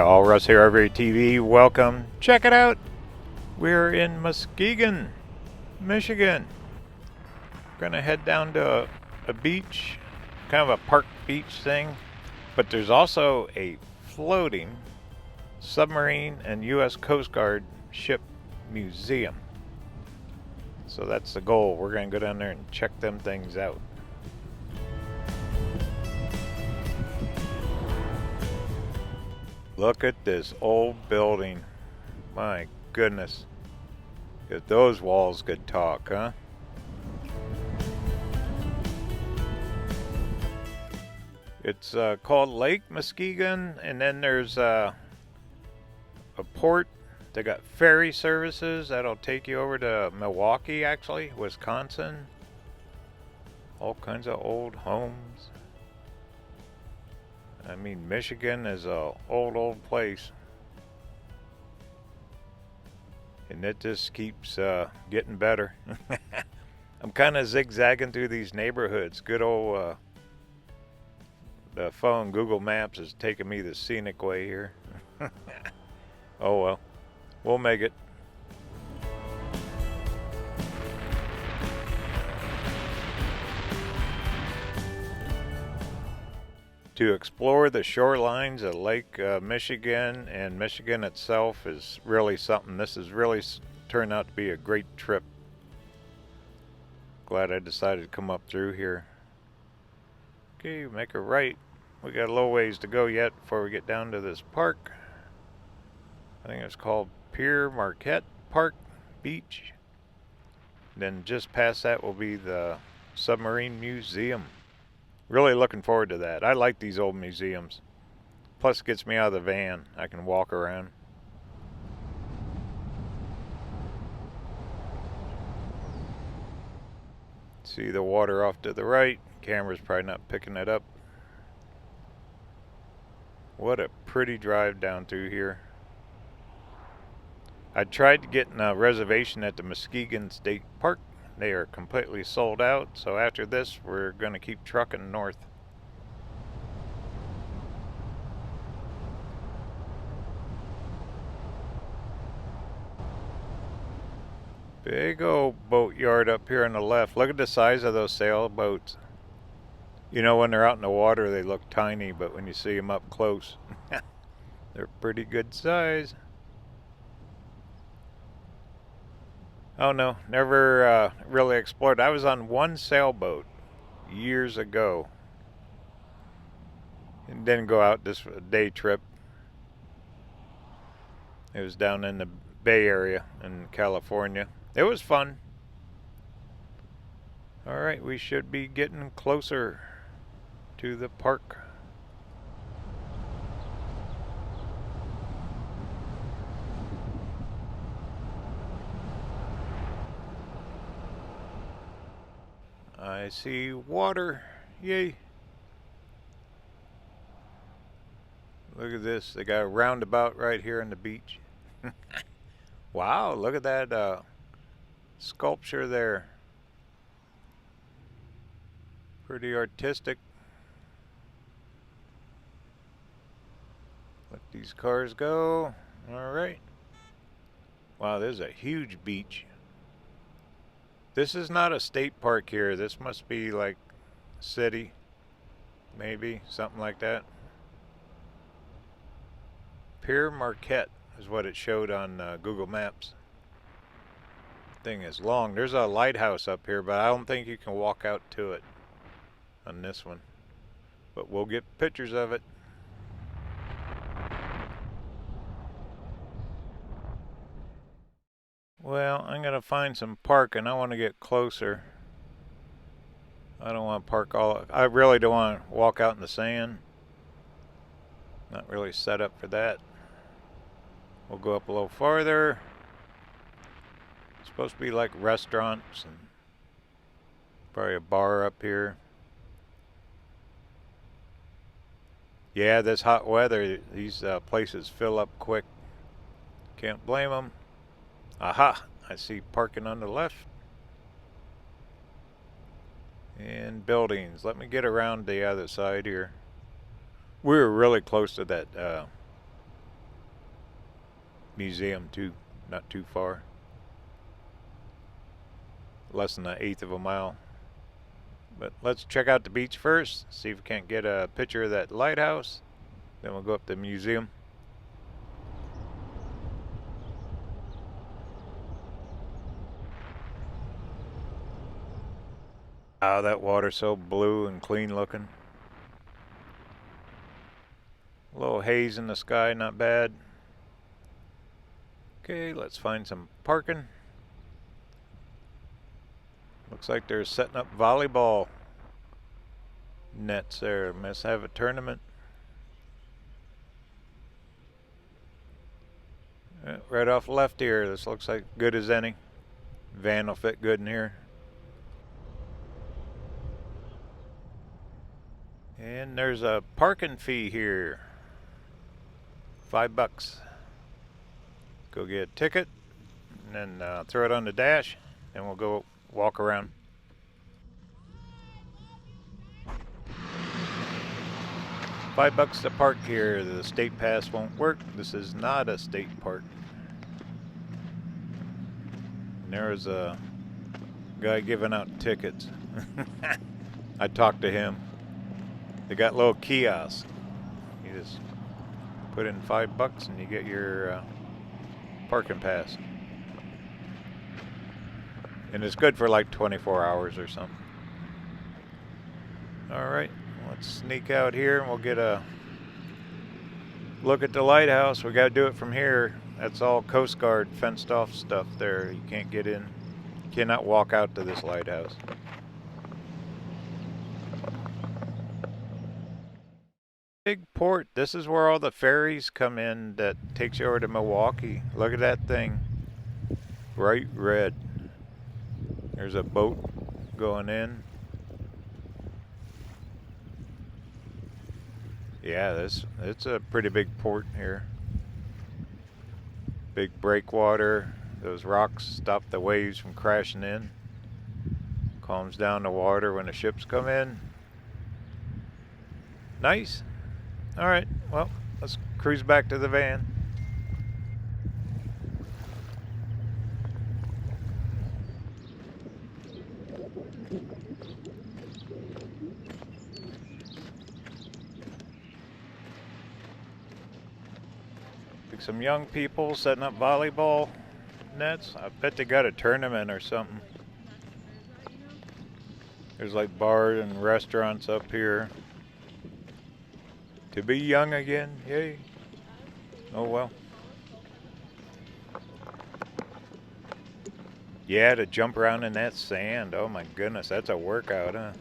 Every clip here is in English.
y'all, Russ here, RVerTV. Welcome. Check it out. We're in Muskegon, Michigan. Gonna head down to a beach, kind of a park beach thing, but there's also a floating submarine and U.S. Coast Guard ship museum. So that's the goal. We're gonna go down there and check them things out. Look at this old building. My goodness. If those walls could talk, huh? It's called Lake Muskegon, and then there's a port. They got ferry services that'll take you over to Milwaukee, actually, Wisconsin. All kinds of old homes. I mean, Michigan is a old place. And it just keeps getting better. I'm kind of zigzagging through these neighborhoods. Good old the phone, Google Maps, is taking me the scenic way here. Oh well, we'll make it. To explore the shorelines of Lake Michigan, and Michigan itself is really something. This has really turned out to be a great trip. Glad I decided to come up through here. Okay, make a right. We got a little ways to go yet before we get down to this park. I think it's called Pere Marquette Park Beach. Then just past that will be the Submarine Museum. Really looking forward to that. I like these old museums. Plus it gets me out of the van. I can walk around. See the water off to the right. Camera's probably not picking it up. What a pretty drive down through here. I tried to get a reservation at the Muskegon State Park. They are completely sold out, so after this we're going to keep trucking north. Big old boatyard up here on the left. Look at the size of those sailboats. You know, when they're out in the water they look tiny, but when you see them up close, they're pretty good size. Oh no, never really explored. I was on one sailboat years ago. And didn't go out this day trip. It was down in the Bay Area in California. It was fun. Alright, we should be getting closer to the park. I see water. Yay. Look at this. They got a roundabout right here on the beach. Wow, look at that sculpture there. Pretty artistic. Let these cars go. Alright. Wow, there's a huge beach. This is not a state park here. This must be like city, maybe, something like that. Pere Marquette is what it showed on Google Maps. Thing is long. There's a lighthouse up here, but I don't think you can walk out to it on this one. But we'll get pictures of it. Well, I'm going to find some park, and I want to get closer. I don't want to park I really don't want to walk out in the sand. Not really set up for that. We'll go up a little farther. It's supposed to be like restaurants and probably a bar up here. Yeah, this hot weather, these places fill up quick. Can't blame them. Aha! I see parking on the left. And buildings. Let me get around the other side here. We were really close to that museum too, not too far. Less than an eighth of a mile. But let's check out the beach first, see if we can't get a picture of that lighthouse. Then we'll go up to the museum. Oh, that water's so blue and clean looking. A little haze in the sky, not bad. Okay, let's find some parking. Looks like they're setting up volleyball nets there. Must have a tournament. Right off left here, this looks like good as any. Van will fit good in here. And there's a parking fee here. $5. Go get a ticket and then throw it on the dash, and we'll go walk around. $5 to park here. The state pass won't work. This is not a state park. And there's a guy giving out tickets. I talked to him. They got little kiosks. You just put in $5 and you get your parking pass. And it's good for like 24 hours or something. Alright, let's sneak out here and we'll get a look at the lighthouse. We gotta do it from here. That's all Coast Guard fenced off stuff there. You can't get in. You cannot walk out to this lighthouse. Big port. This is where all the ferries come in that takes you over to Milwaukee. Look at that thing. Bright red. There's a boat going in. Yeah, it's a pretty big port here. Big breakwater. Those rocks stop the waves from crashing in. Calms down the water when the ships come in. Nice. Alright, well, let's cruise back to the van. Some young people setting up volleyball nets. I bet they got a tournament or something. There's like bars and restaurants up here. To be young again, yay. Oh well. Yeah, to jump around in that sand. Oh my goodness, that's a workout, huh?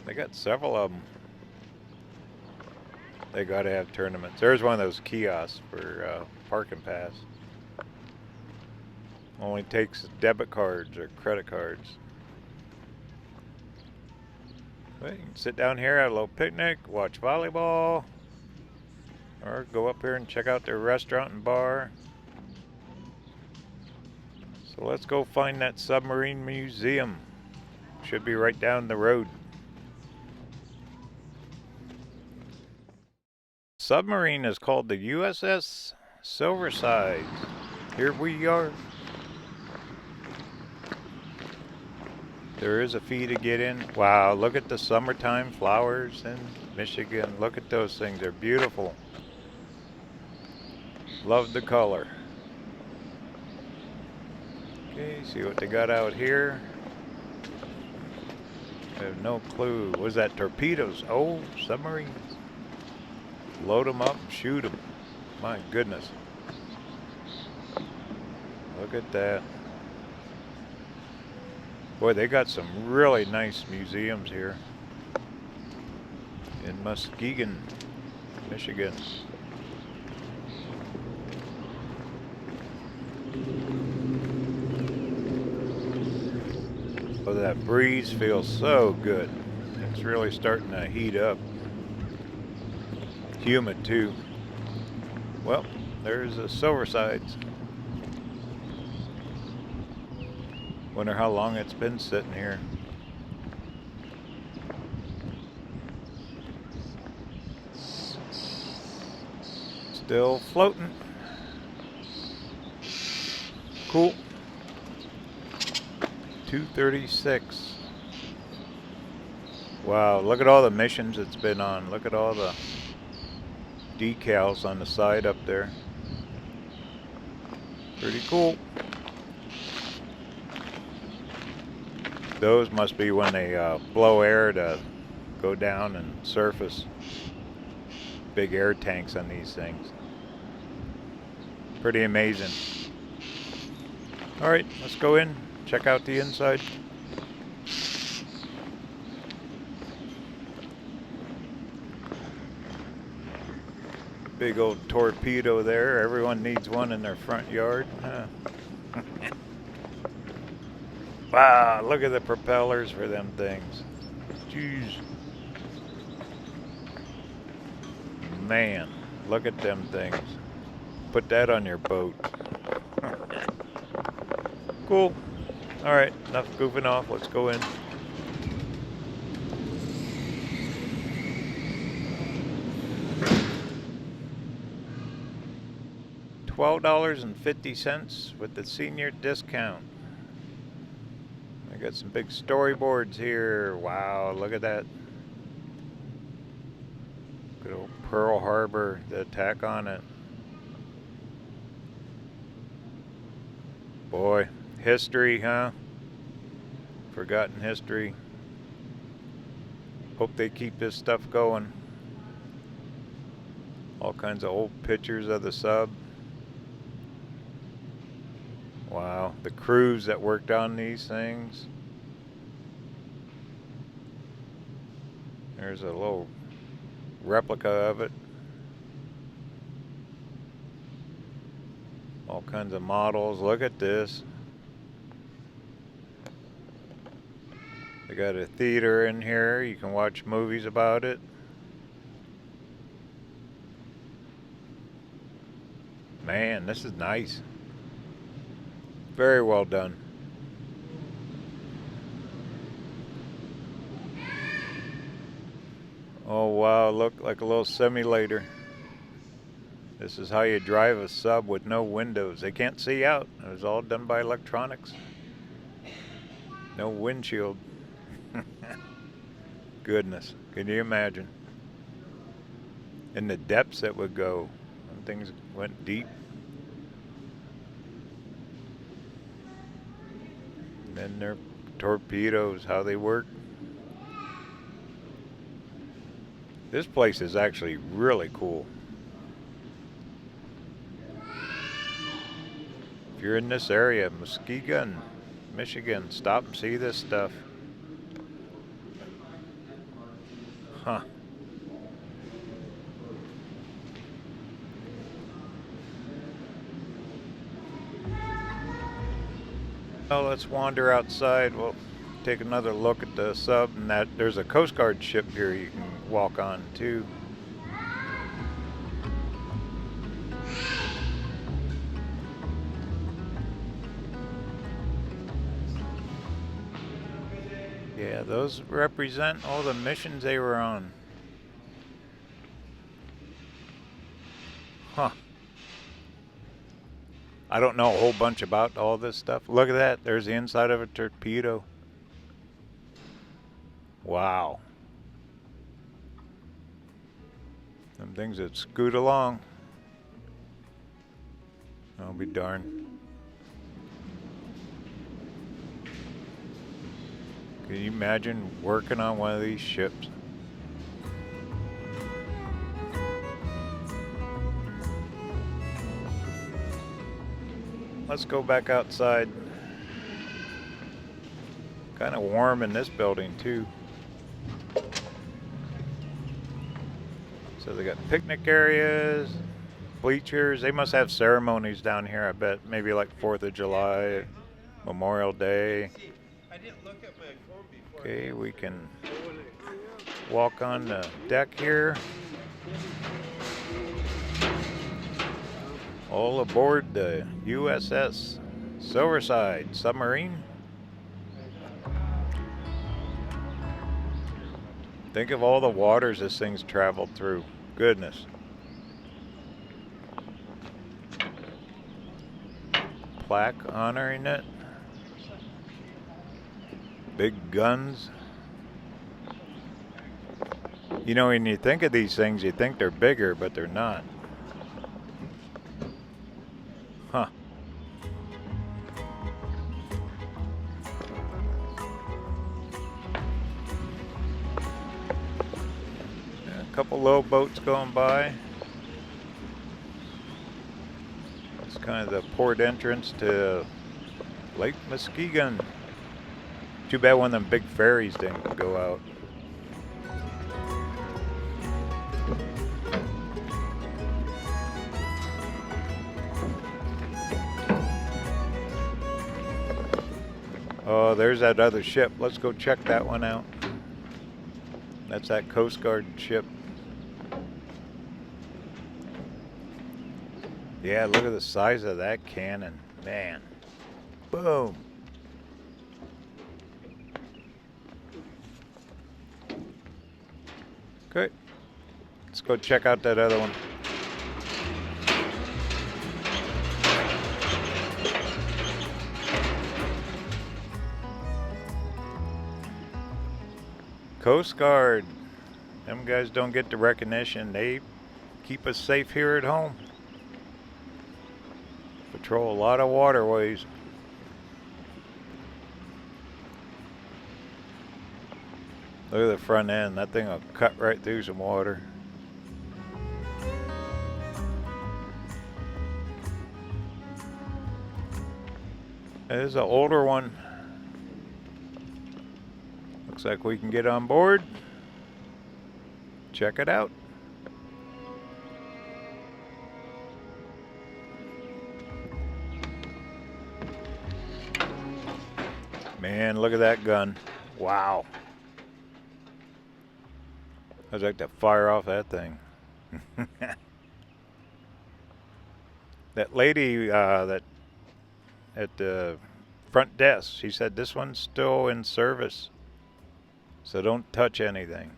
They got several of them. They gotta have tournaments. There's one of those kiosks for parking pass. Only takes debit cards or credit cards. But you can sit down here, have a little picnic, watch volleyball, or go up here and check out their restaurant and bar. So let's go find that submarine museum. Should be right down the road. Submarine is called the USS Silversides. Here we are. There is a fee to get in. Wow, look at the summertime flowers in Michigan. Look at those things, they're beautiful. Love the color. Okay, see what they got out here. I have no clue. What is that, torpedoes? Oh, submarines. Load them up and shoot them. My goodness. Look at that. Boy, they got some really nice museums here in Muskegon, Michigan. Oh, that breeze feels so good. It's really starting to heat up. Humid too. Well, there's the Silversides. Wonder how long it's been sitting here. Still floating. Cool. 236. Wow, look at all the missions it's been on. Look at all the decals on the side up there. Pretty cool. Those must be when they blow air to go down and surface. Big air tanks on these things. Pretty amazing. Alright, let's go in, check out the inside. Big old torpedo there. Everyone needs one in their front yard. Huh. Wow, look at the propellers for them things. Jeez. Man, look at them things. Put that on your boat. Cool. Alright, enough goofing off. Let's go in. $12.50 with the senior discount. I got some big storyboards here. Wow, look at that. Good old Pearl Harbor, the attack on it. Boy, history, huh? Forgotten history. Hope they keep this stuff going. All kinds of old pictures of the sub. Wow, the crews that worked on these things. There's a little replica of it. All kinds of models. Look at this. They got a theater in here. You can watch movies about it. Man, this is nice. Very well done. Oh wow, look like a little simulator. This is how you drive a sub with no windows. They can't see out. It was all done by electronics. No windshield. Goodness, can you imagine? In the depths that would go. When things went deep. And then their torpedoes, how they work. This place is actually really cool. If you're in this area, Muskegon, Michigan, stop and see this stuff. Huh. Well, let's wander outside. We'll take another look at the sub, and that there's a Coast Guard ship here you can walk on too. Yeah, those represent all the missions they were on. Huh. I don't know a whole bunch about all this stuff. Look at that. There's the inside of a torpedo. Wow. Them things that scoot along. I'll be darned. Can you imagine working on one of these ships? Let's go back outside. Kind of warm in this building too. So they got picnic areas, bleachers. They must have ceremonies down here, I bet. Maybe like 4th of July, Memorial Day. Okay, we can walk on the deck here. All aboard the USS Silversides submarine. Think of all the waters this thing's traveled through. Goodness. plaque honoring it. Big guns. You know, when you think of these things, you think they're bigger, but they're not. Huh. Yeah, a couple little boats going by. It's kind of the port entrance to Lake Muskegon. Too bad one of them big ferries didn't go out. Oh, there's that other ship. Let's go check that one out. That's that Coast Guard ship. Yeah, look at the size of that cannon. Man. Boom. Okay. Let's go check out that other one. Coast Guard. Them guys don't get the recognition. They keep us safe here at home. Patrol a lot of waterways. Look at the front end. That thing will cut right through some water. There's an older one. Looks like we can get on board. Check it out. Man, look at that gun. Wow. I'd like to fire off that thing. That lady that at the front desk, she said this one's still in service. So don't touch anything.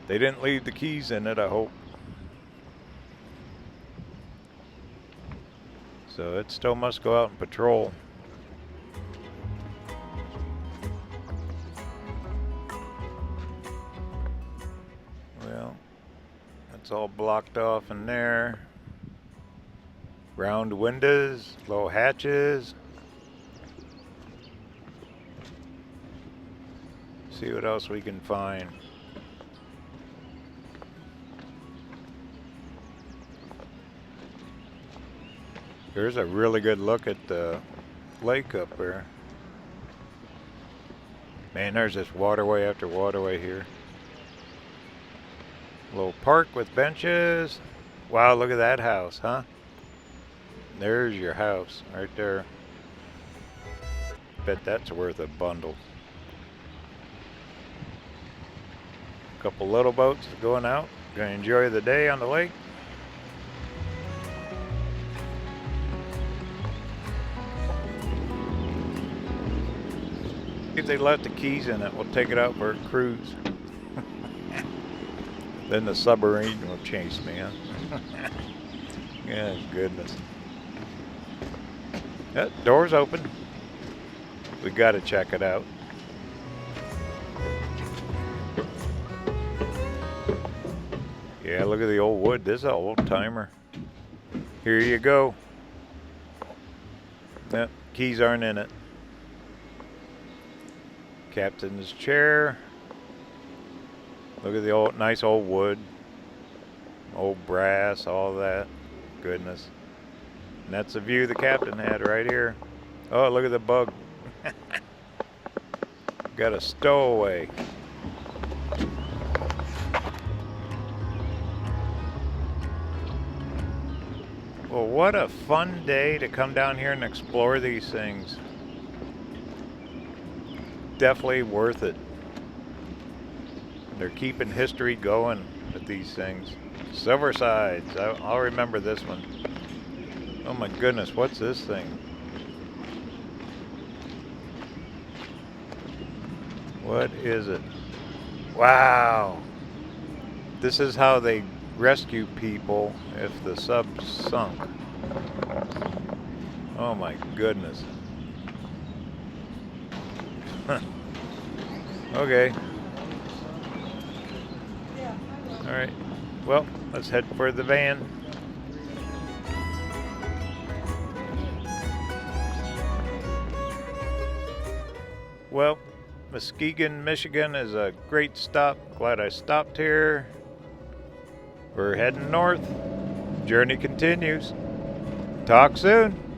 They didn't leave the keys in it, I hope. So it still must go out and patrol. Well, that's all blocked off in there. Round windows, low hatches. See what else we can find. There's a really good look at the lake up there. Man, there's this waterway after waterway here. A little park with benches. Wow, look at that house, huh? There's your house right there. Bet that's worth a bundle. Couple little boats going out. Gonna enjoy the day on the lake. If they left the keys in it, we'll take it out for a cruise. Then the submarine will chase me, huh? Yeah, goodness. That door's open. We gotta check it out. Yeah, look at the old wood. This is an old timer. Here you go. Yep, keys aren't in it. Captain's chair. Look at the old, nice old wood. Old brass, all that. Goodness. And that's the view the captain had right here. Oh, look at the bug. Got a stowaway. Well, what a fun day to come down here and explore these things. Definitely worth it. They're keeping history going with these things. Silversides, I'll remember this one. Oh my goodness, what's this thing? What is it? Wow. This is how they rescue people if the sub sunk. Oh my goodness. Okay. Alright. Well, let's head for the van. Well, Muskegon, Michigan is a great stop. Glad I stopped here. We're heading north. Journey continues. Talk soon.